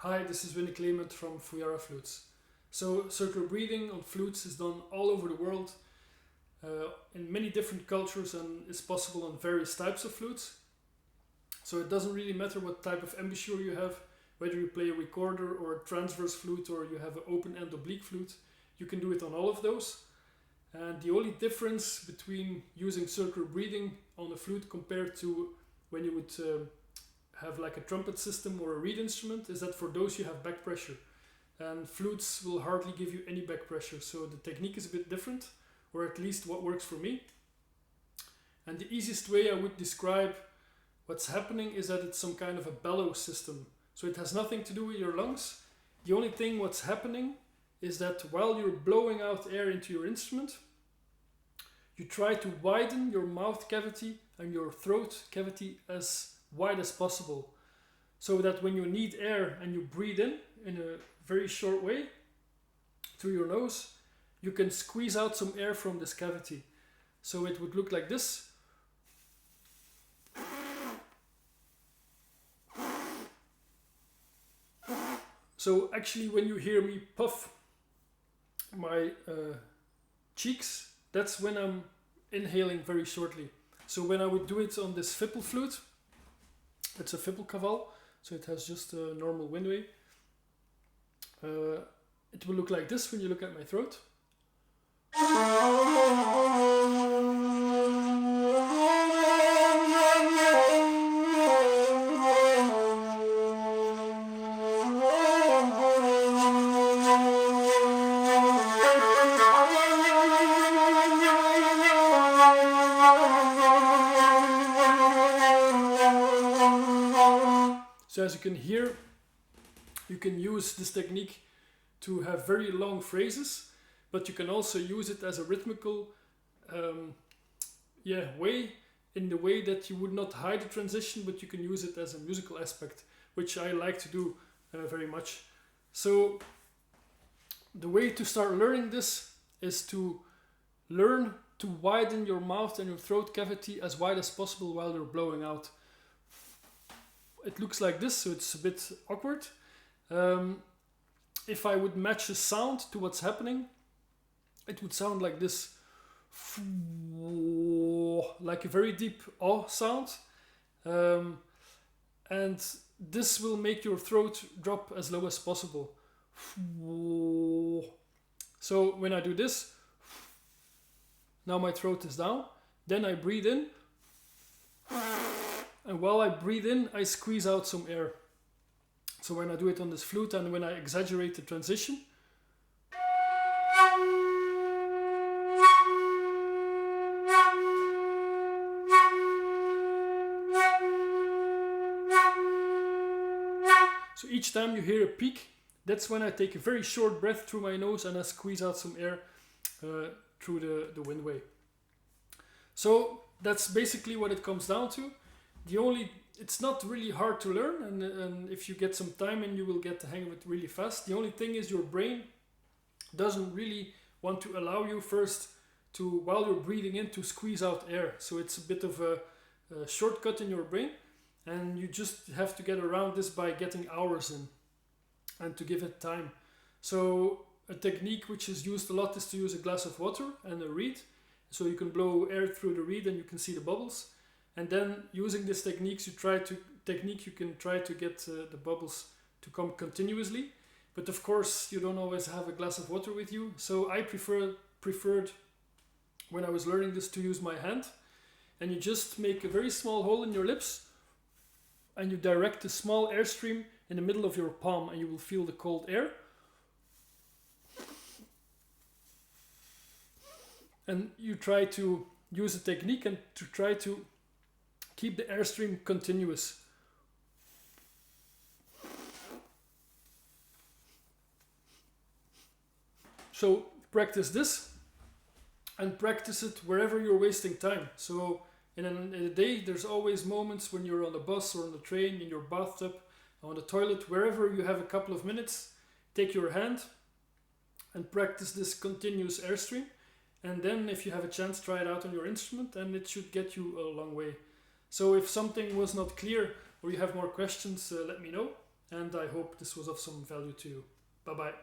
Hi, this is Winnie Clement from Fuyara Flutes. So circular breathing on flutes is done all over the world in many different cultures and is possible on various types of flutes. So it doesn't really matter what type of embouchure you have, whether you play a recorder or a transverse flute or you have an open end oblique flute, you can do it on all of those. And the only difference between using circular breathing on a flute compared to when you would have like a trumpet system or a reed instrument is that for those you have back pressure, and flutes will hardly give you any back pressure, so the technique is a bit different, or at least what works for me. And the easiest way I would describe what's happening is that it's some kind of a bellow system, so it has nothing to do with your lungs. The only thing what's happening is that while you're blowing out air into your instrument, you try to widen your mouth cavity and your throat cavity as wide as possible, so that when you need air and you breathe in a very short way through your nose, you can squeeze out some air from this cavity. So it would look like this. So actually when you hear me puff my cheeks, that's when I'm inhaling very shortly. So when I would do it on this Fippel flute, it's a Fippel Caval, so it has just a normal windway. It will look like this when you look at my throat. So as you can hear, you can use this technique to have very long phrases, but you can also use it as a rhythmical way, in the way that you would not hide the transition, but you can use it as a musical aspect, which I like to do very much. So the way to start learning this is to learn to widen your mouth and your throat cavity as wide as possible while you're blowing out. It looks like this, so it's a bit awkward. If I would match the sound to what's happening, it would sound like this, like a very deep "oh" sound, and this will make your throat drop as low as possible. So when I do this, now my throat is down, then I breathe in, and while I breathe in, I squeeze out some air. So when I do it on this flute and when I exaggerate the transition, so each time you hear a peak, that's when I take a very short breath through my nose and I squeeze out some air through the windway. So that's basically what it comes down to. It's not really hard to learn, and if you get some time in, you will get the hang of it really fast. The only thing is your brain doesn't really want to allow you first to, while you're breathing in, to squeeze out air. So it's a bit of a shortcut in your brain, and you just have to get around this by getting hours in and to give it time. So a technique which is used a lot is to use a glass of water and a reed, so you can blow air through the reed and you can see the bubbles. And then using this technique, you can try to get the bubbles to come continuously. But of course, you don't always have a glass of water with you. So I preferred when I was learning this to use my hand. And you just make a very small hole in your lips and you direct a small airstream in the middle of your palm and you will feel the cold air. And you try to use a technique and to try to keep the airstream continuous. So practice this and practice it wherever you're wasting time. So in a day, there's always moments when you're on the bus or on the train, in your bathtub, on the toilet, wherever you have a couple of minutes, take your hand and practice this continuous airstream. And then if you have a chance, try it out on your instrument and it should get you a long way. So if something was not clear or you have more questions, let me know. and I hope this was of some value to you. Bye bye.